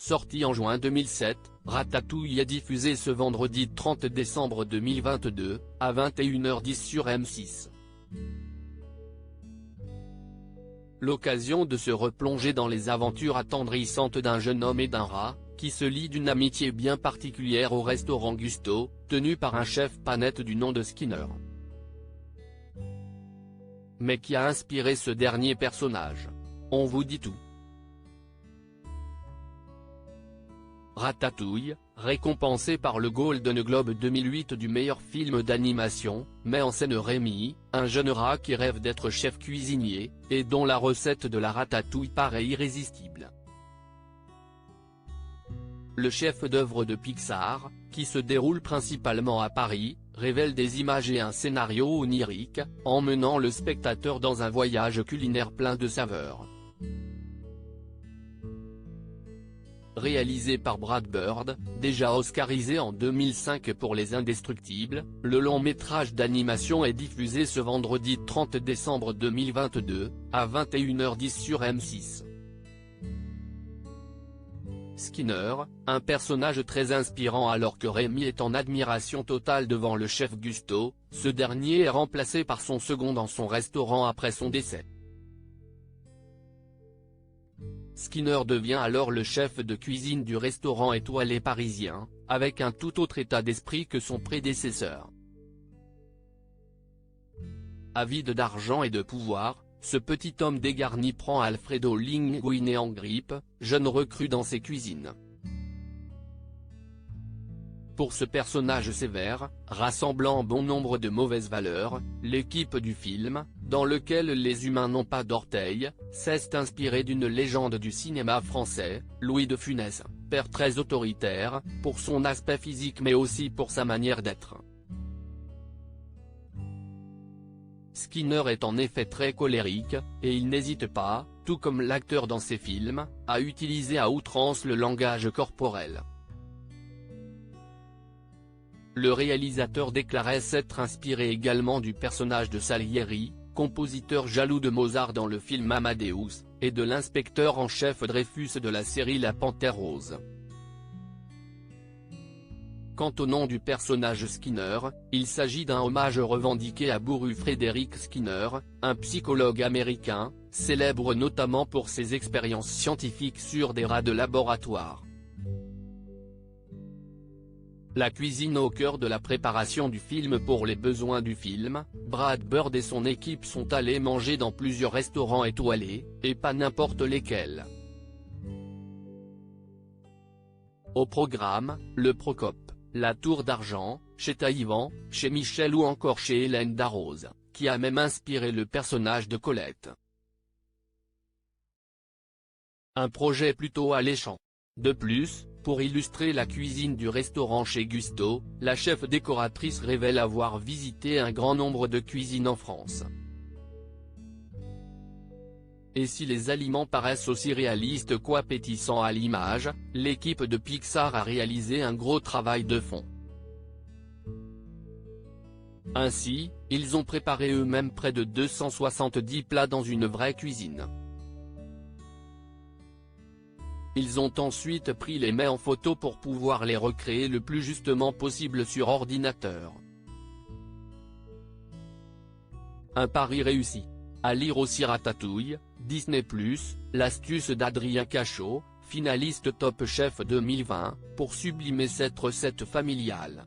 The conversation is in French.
Sorti en juin 2007, Ratatouille est diffusé ce vendredi 30 décembre 2022, à 21h10 sur M6. L'occasion de se replonger dans les aventures attendrissantes d'un jeune homme et d'un rat, qui se lient d'une amitié bien particulière au restaurant Gusto, tenu par un chef pas net du nom de Skinner. Mais qui a inspiré ce dernier personnage? On vous dit tout. Ratatouille, récompensé par le Golden Globe 2008 du meilleur film d'animation, met en scène Rémi, un jeune rat qui rêve d'être chef cuisinier, et dont la recette de la ratatouille paraît irrésistible. Le chef-d'œuvre de Pixar, qui se déroule principalement à Paris, révèle des images et un scénario onirique, emmenant le spectateur dans un voyage culinaire plein de saveurs. Réalisé par Brad Bird, déjà oscarisé en 2005 pour Les Indestructibles, le long-métrage d'animation est diffusé ce vendredi 30 décembre 2022, à 21h10 sur M6. Skinner, un personnage très inspirant alors que Rémi est en admiration totale devant le chef Gusto, ce dernier est remplacé par son second dans son restaurant après son décès. Skinner devient alors le chef de cuisine du restaurant étoilé parisien, avec un tout autre état d'esprit que son prédécesseur. Avide d'argent et de pouvoir, ce petit homme dégarni prend Alfredo Linguine en grippe, jeune recrue dans ses cuisines. Pour ce personnage sévère, rassemblant bon nombre de mauvaises valeurs, l'équipe du film, dans lequel les humains n'ont pas d'orteils, s'est inspirée d'une légende du cinéma français, Louis de Funès, père très autoritaire, pour son aspect physique mais aussi pour sa manière d'être. Skinner est en effet très colérique, et il n'hésite pas, tout comme l'acteur dans ses films, à utiliser à outrance le langage corporel. Le réalisateur déclarait s'être inspiré également du personnage de Salieri, compositeur jaloux de Mozart dans le film Amadeus, et de l'inspecteur en chef Dreyfus de la série La Panthère Rose. Quant au nom du personnage Skinner, il s'agit d'un hommage revendiqué à Burrhus Frederick Skinner, un psychologue américain, célèbre notamment pour ses expériences scientifiques sur des rats de laboratoire. La cuisine au cœur de la préparation du film. Pour les besoins du film, Brad Bird et son équipe sont allés manger dans plusieurs restaurants étoilés, et pas n'importe lesquels. Au programme, le Procope, la Tour d'Argent, chez Taïwan, chez Michel ou encore chez Hélène Darroze, qui a même inspiré le personnage de Colette. Un projet plutôt alléchant. De plus, pour illustrer la cuisine du restaurant chez Gusto, la chef décoratrice révèle avoir visité un grand nombre de cuisines en France. Et si les aliments paraissent aussi réalistes qu'appétissants à l'image, l'équipe de Pixar a réalisé un gros travail de fond. Ainsi, ils ont préparé eux-mêmes près de 270 plats dans une vraie cuisine. Ils ont ensuite pris les mets en photo pour pouvoir les recréer le plus justement possible sur ordinateur. Un pari réussi. À lire aussi Ratatouille, Disney+, l'astuce d'Adrien Cachot, finaliste Top Chef 2020, pour sublimer cette recette familiale.